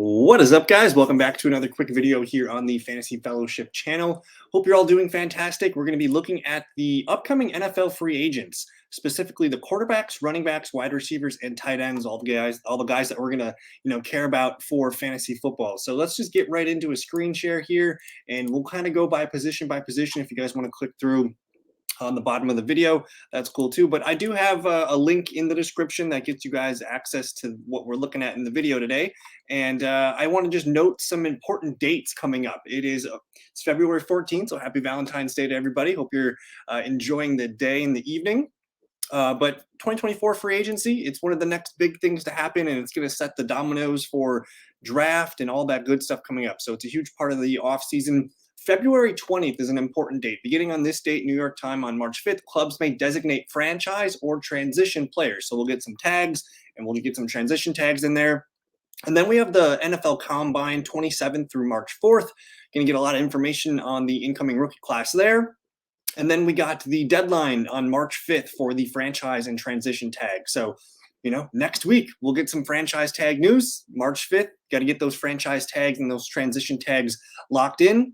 What is up, guys? Welcome back to another quick video here on the Fantasy Fellowship channel. Hope you're all doing fantastic. We're going to be looking at the upcoming NFL free agents, specifically the quarterbacks, running backs, wide receivers, and tight ends. All the guys that we're going to care about for fantasy football. So let's just get right into a screen share here, and we'll kind of go by position. If you guys want to click through on the bottom of the video, that's cool too. But I do have a link in the description that gets you guys access to what we're looking at in the video today. And I want to just note some important dates coming up. It's February 14th, so happy Valentine's Day to everybody. Hope you're enjoying the day and the evening. But 2024 free agency, it's one of the next big things to happen, and it's going to set the dominoes for draft and all that good stuff coming up. So it's a huge part of the offseason. February 20th is an important date. Beginning on this date, New York time on March 5th, clubs may designate franchise or transition players. So we'll get some tags, and we'll get some transition tags in there. And then we have the NFL Combine 27th through March 4th. Going to get a lot of information on the incoming rookie class there. And then we got the deadline on March 5th for the franchise and transition tag. So, next week we'll get some franchise tag news. March 5th, got to get those franchise tags and those transition tags locked in.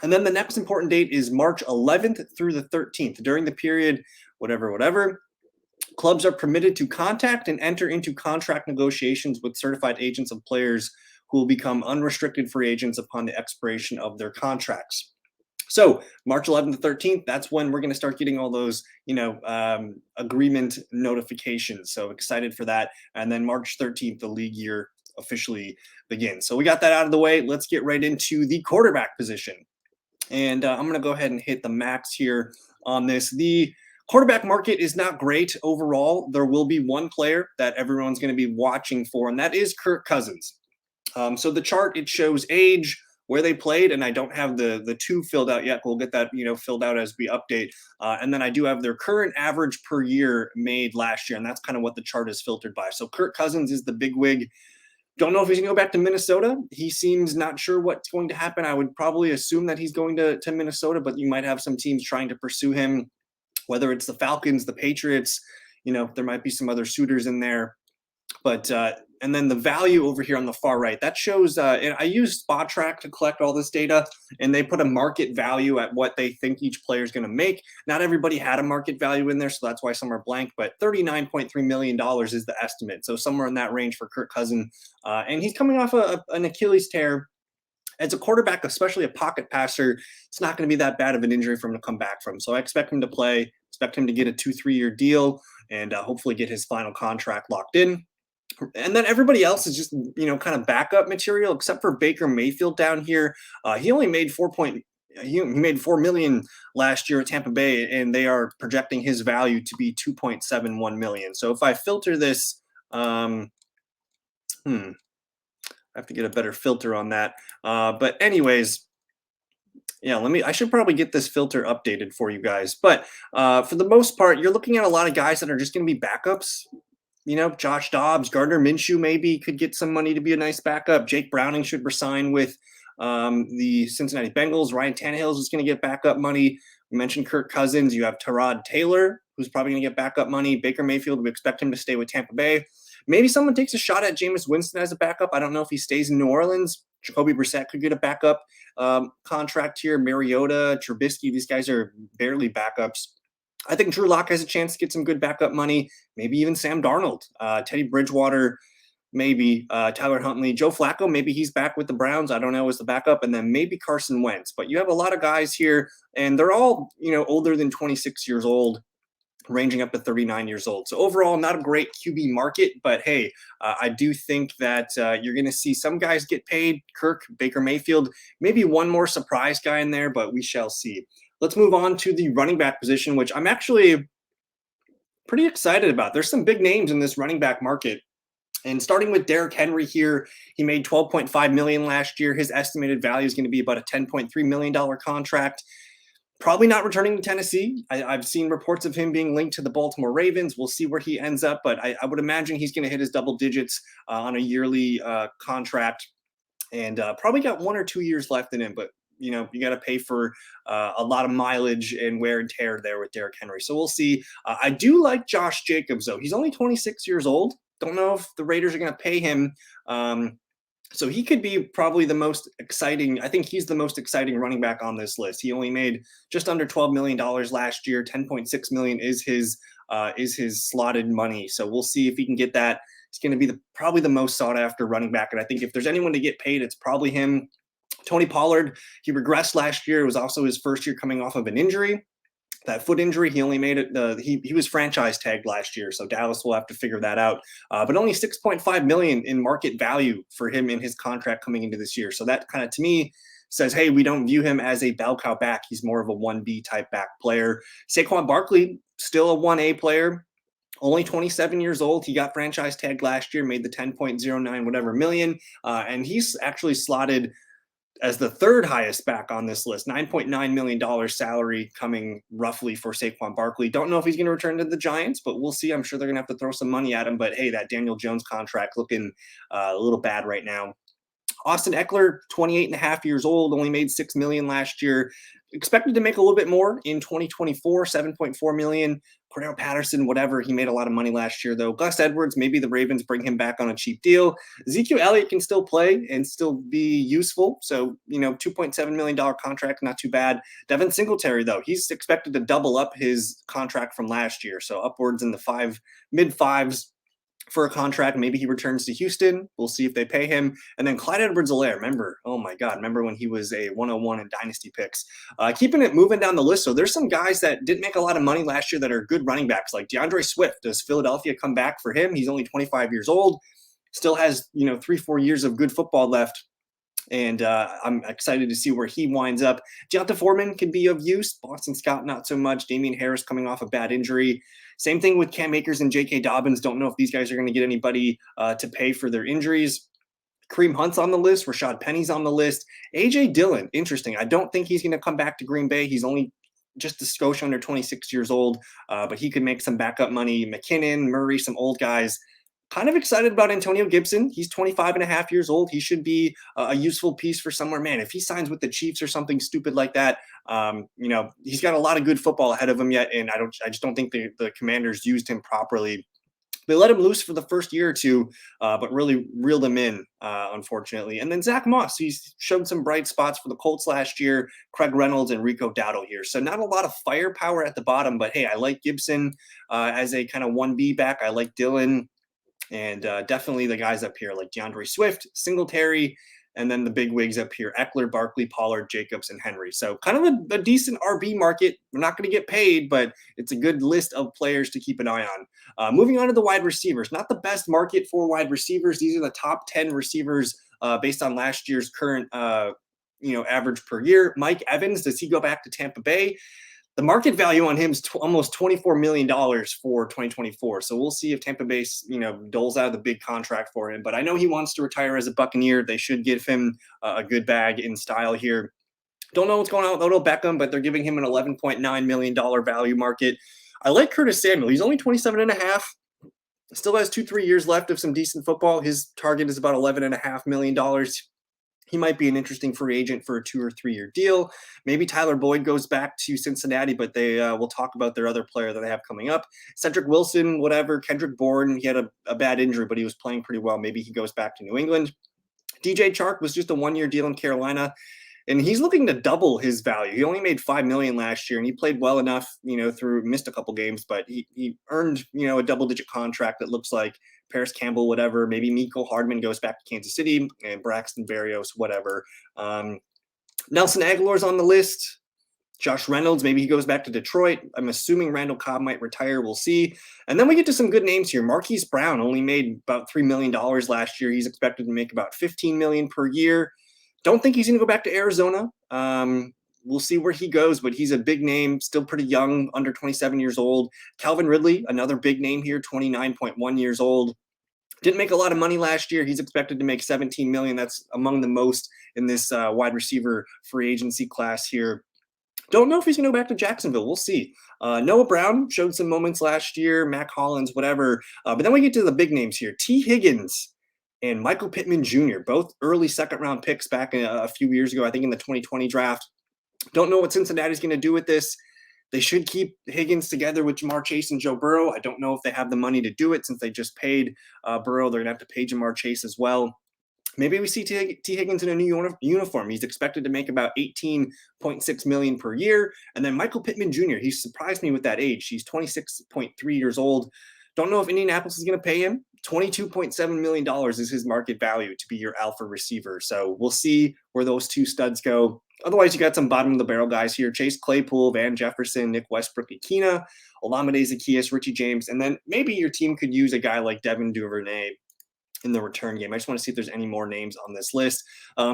And then the next important date is March 11th through the 13th. During the period, whatever, clubs are permitted to contact and enter into contract negotiations with certified agents of players who will become unrestricted free agents upon the expiration of their contracts. So March 11th to 13th, that's when we're going to start getting all those, agreement notifications. So excited for that. And then March 13th, the league year officially begins. So we got that out of the way. Let's get right into the quarterback position. And I'm going to go ahead and hit the max here on this. The quarterback market is not great overall. There will be one player that everyone's going to be watching for, and that is Kirk Cousins. So the chart, it shows age, where they played, and I don't have the two filled out yet. We'll get that filled out as we update. And then I do have their current average per year made last year, and that's kind of what the chart is filtered by. So Kirk Cousins is the big wig. Don't know if he's going to go back to Minnesota. He seems not sure what's going to happen. I would probably assume that he's going to Minnesota, but you might have some teams trying to pursue him, whether it's the Falcons, the Patriots. There might be some other suitors in there. But and then the value over here on the far right, that shows, and I use SpotTrack to collect all this data, and they put a market value at what they think each player is going to make. Not everybody had a market value in there, so that's why some are blank, but $39.3 million is the estimate. So somewhere in that range for Kirk Cousins. And he's coming off an Achilles tear. As a quarterback, especially a pocket passer, it's not going to be that bad of an injury for him to come back from. So I expect him to play, expect him to get a 2-3 year deal, and hopefully get his final contract locked in. And then everybody else is just, kind of backup material, except for Baker Mayfield down here. He only made he made $4 million last year at Tampa Bay, and they are projecting his value to be $2.71 million. So if I filter this, I have to get a better filter on that. But anyways, yeah, I should probably get this filter updated for you guys. But for the most part, you're looking at a lot of guys that are just going to be backups. Josh Dobbs, Gardner Minshew maybe could get some money to be a nice backup. Jake Browning should resign with the Cincinnati Bengals. Ryan Tannehill is going to get backup money. We mentioned Kirk Cousins. You have Tyrod Taylor, who's probably going to get backup money. Baker Mayfield, we expect him to stay with Tampa Bay. Maybe someone takes a shot at Jameis Winston as a backup. I don't know if he stays in New Orleans. Jacoby Brissett could get a backup contract here. Mariota, Trubisky, these guys are barely backups. I think Drew Lock has a chance to get some good backup money. Maybe even Sam Darnold, Teddy Bridgewater, maybe Tyler Huntley, Joe Flacco. Maybe he's back with the Browns. I don't know, as the backup, and then maybe Carson Wentz. But you have a lot of guys here, and they're all older than 26 years old, ranging up to 39 years old. So overall, not a great QB market. But hey, I do think that you're going to see some guys get paid. Kirk, Baker Mayfield, maybe one more surprise guy in there, but we shall see. Let's move on to the running back position, which I'm actually pretty excited about. There's some big names in this running back market. And starting with Derrick Henry here, he made $12.5 million last year. His estimated value is going to be about a $10.3 million contract. Probably not returning to Tennessee. I've seen reports of him being linked to the Baltimore Ravens. We'll see where he ends up, but I would imagine he's going to hit his double digits on a yearly contract, and probably got 1 or 2 years left in him, but you got to pay for a lot of mileage and wear and tear there with Derrick Henry. So we'll see. I do like Josh Jacobs, though. He's only 26 years old. Don't know if the Raiders are going to pay him So he could be probably the most exciting. I think he's the most exciting running back on this list. He only made just under $12 million last year. 10.6 million is his slotted money. So we'll see if he can get that. He's going to be probably the most sought after running back. And I think if there's anyone to get paid, it's probably him. Tony Pollard, he regressed last year. It was also his first year coming off of an injury, that foot injury. He only made it. He was franchise tagged last year, so Dallas will have to figure that out. But only 6.5 million in market value for him in his contract coming into this year. So that kind of, to me, says, hey, we don't view him as a bell cow back. He's more of a 1B type back player. Saquon Barkley, still a 1A player. Only 27 years old. He got franchise tagged last year, made the 10.09 whatever million, and he's actually slotted as the third highest back on this list. $9.9 million salary coming roughly for Saquon Barkley. Don't know if he's going to return to the Giants, but we'll see. I'm sure they're going to have to throw some money at him. But hey, that Daniel Jones contract looking a little bad right now. Austin Eckler, 28 and a half years old, only made $6 million last year. Expected to make a little bit more in 2024, $7.4 million. Cordell Patterson, whatever. He made a lot of money last year, though. Gus Edwards, maybe the Ravens bring him back on a cheap deal. Ezekiel Elliott can still play and still be useful. So, $2.7 million contract, not too bad. Devin Singletary, though, he's expected to double up his contract from last year. So upwards in the mid fives for a contract. Maybe he returns to Houston. We'll see if they pay him. And then Clyde Edwards-Helaire, remember when he was a 101 in Dynasty picks. Keeping it moving down the list. So there's some guys that didn't make a lot of money last year that are good running backs, like DeAndre Swift. Does Philadelphia come back for him? He's only 25 years old. Still has, 3-4 years of good football left. And I'm excited to see where he winds up. D'Onta Foreman can be of use. Boston Scott, not so much. Damian Harris coming off a bad injury. Same thing with Cam Akers and J.K. Dobbins. Don't know if these guys are going to get anybody to pay for their injuries. Kareem Hunt's on the list. Rashad Penny's on the list. A.J. Dillon, interesting. I don't think he's going to come back to Green Bay. He's only just a skosh under 26 years old, but he could make some backup money. McKinnon, Murray, some old guys. Kind of excited about Antonio Gibson. He's 25 and a half years old. He should be a useful piece for somewhere. Man, if he signs with the Chiefs or something stupid like that, he's got a lot of good football ahead of him yet. And I just don't think the Commanders used him properly. They let him loose for the first year or two, but really reeled him in, unfortunately. And then Zach Moss, he's showed some bright spots for the Colts last year. Craig Reynolds and Rico Dowdle here. So not a lot of firepower at the bottom, but hey, I like Gibson as a kind of 1B back. I like Dillon. And definitely the guys up here like DeAndre Swift, Singletary, and then the big wigs up here, Eckler, Barkley, Pollard, Jacobs, and Henry. So kind of a decent RB market. We're not going to get paid, but it's a good list of players to keep an eye on. Moving on to the wide receivers. Not the best market for wide receivers. These are the top 10 receivers based on last year's current average per year. Mike Evans, does he go back to Tampa Bay? The market value on him is almost $24 million for 2024. So we'll see if Tampa Bay, doles out the big contract for him. But I know he wants to retire as a Buccaneer. They should give him a good bag in style here. Don't know what's going on with Odell Beckham, but they're giving him an $11.9 million value market. I like Curtis Samuel. He's only 27 and a half. Still has 2-3 years left of some decent football. His target is about $11.5 million. He might be an interesting free agent for a 2 or 3 year deal. Maybe Tyler Boyd goes back to Cincinnati, but they will talk about their other player that they have coming up. Cedric Wilson, whatever. Kendrick Bourne, he had a bad injury, but he was playing pretty well. Maybe he goes back to New England. DJ Chark was just a 1-year deal in Carolina, and he's looking to double his value. He only made $5 million last year, and he played well enough, missed a couple games, but he earned, a double-digit contract that looks like Paris Campbell, whatever. Maybe Mecole Hardman goes back to Kansas City, and Braxton Berrios, whatever. Nelson Aguilar's on the list. Josh Reynolds, maybe he goes back to Detroit. I'm assuming Randall Cobb might retire. We'll see. And then we get to some good names here. Marquise Brown only made about $3 million last year. He's expected to make about $15 million per year. Don't think he's going to go back to Arizona. We'll see where he goes, but he's a big name, still pretty young, under 27 years old. Calvin Ridley, another big name here, 29.1 years old. Didn't make a lot of money last year. He's expected to make $17 million. That's among the most in this wide receiver free agency class here. Don't know if he's going to go back to Jacksonville. We'll see. Noah Brown showed some moments last year, Mac Hollins, whatever. But then we get to the big names here. T. Higgins and Michael Pittman Jr., both early second-round picks back a few years ago, I think in the 2020 draft. Don't know what Cincinnati's going to do with this. They should keep Higgins together with Ja'Marr Chase and Joe Burrow. I don't know if they have the money to do it since they just paid Burrow. They're going to have to pay Ja'Marr Chase as well. Maybe we see T. Higgins in a new uniform. He's expected to make about 18.6 million per year. And then Michael Pittman Jr., he surprised me with that age. He's 26.3 years old. Don't know if Indianapolis is going to pay him. $22.7 million is his market value to be your alpha receiver. So we'll see where those two studs go. Otherwise, you got some bottom of the barrel guys here: Chase Claypool, Van Jefferson, Nick Westbrook-Ikhine, Olamide Zaccheaus, Richie James. And then maybe your team could use a guy like Devin Duvernay in the return game. I just want to see if there's any more names on this list.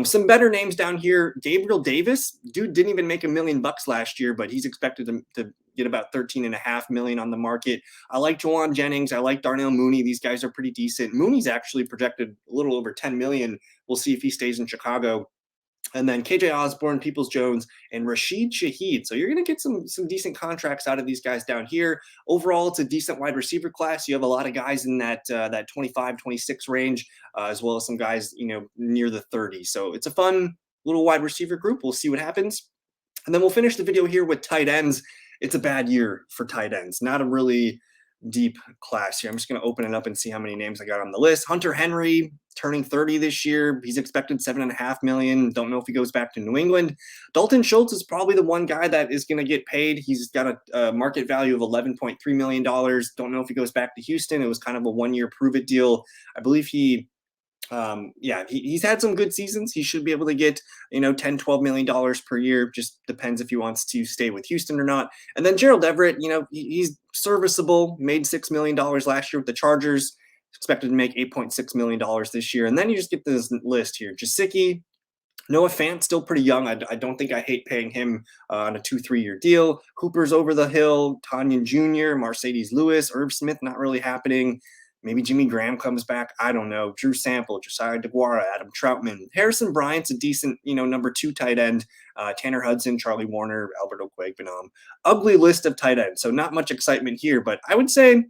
Some better names down here. Gabriel Davis, dude didn't even make $1 million last year, but he's expected to get about 13.5 million on the market. I like Jawan Jennings. I like Darnell Mooney. These guys are pretty decent. Mooney's actually projected a little over 10 million. We'll see if he stays in Chicago. And then KJ Osborne, Peoples-Jones, and Rashid Shaheed. So you're going to get some decent contracts out of these guys down here. Overall, it's a decent wide receiver class. You have a lot of guys in that 25, 26 range, as well as some guys, near the 30. So it's a fun little wide receiver group. We'll see what happens. And then we'll finish the video here with tight ends. It's a bad year for tight ends. Not a really deep class here. I'm just going to open it up and see how many names I got on the list. Hunter Henry, turning 30 this year. He's expected 7.5 million. Don't know if he goes back to New England. Dalton Schultz is probably the one guy that is going to get paid. He's got a market value of $11.3 million. Don't know if he goes back to Houston. It was kind of a one-year prove-it deal. I believe he's had some good seasons. He should be able to get, $10-12 million per year. Just depends if he wants to stay with Houston or not. And then Gerald Everett, he's serviceable, made $6 million last year with the Chargers, expected to make $8.6 million this year. And then you just get this list here. Gesicki, Noah Fant, still pretty young. I don't think I hate paying him on a 2-3 year deal. Hooper's over the hill, Tanyan Jr., Mercedes Lewis, Irv Smith, not really happening. Maybe Jimmy Graham comes back. I don't know. Drew Sample, Josiah DeGuara, Adam Troutman. Harrison Bryant's a decent, number 2 tight end. Tanner Hudson, Charlie Warner, Alberto Okwuegbunam. Ugly list of tight ends. So not much excitement here. But I would say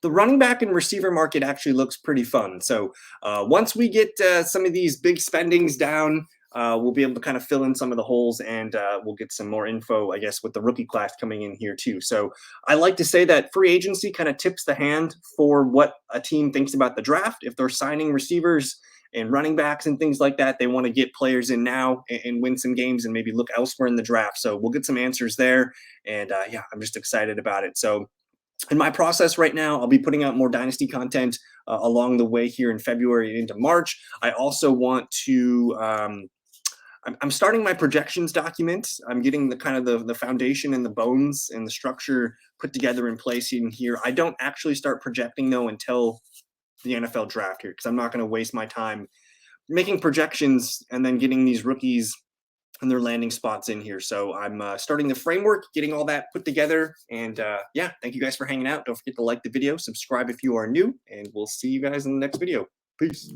the running back and receiver market actually looks pretty fun. So once we get some of these big spendings down, we'll be able to kind of fill in some of the holes, and we'll get some more info, I guess, with the rookie class coming in here too. So I like to say that free agency kind of tips the hand for what a team thinks about the draft. If they're signing receivers and running backs and things like that, they want to get players in now and win some games and maybe look elsewhere in the draft. So we'll get some answers there. And I'm just excited about it. So in my process right now, I'll be putting out more Dynasty content along the way here in February into March. I also want to I'm starting my projections document. I'm getting the kind of the foundation and the bones and the structure put together in place in here. I don't actually start projecting though until the NFL draft here, because I'm not going to waste my time making projections and then getting these rookies and their landing spots in here. So I'm starting the framework, getting all that put together. And thank you guys for hanging out. Don't forget to like the video, subscribe if you are new, and we'll see you guys in the next video. Peace.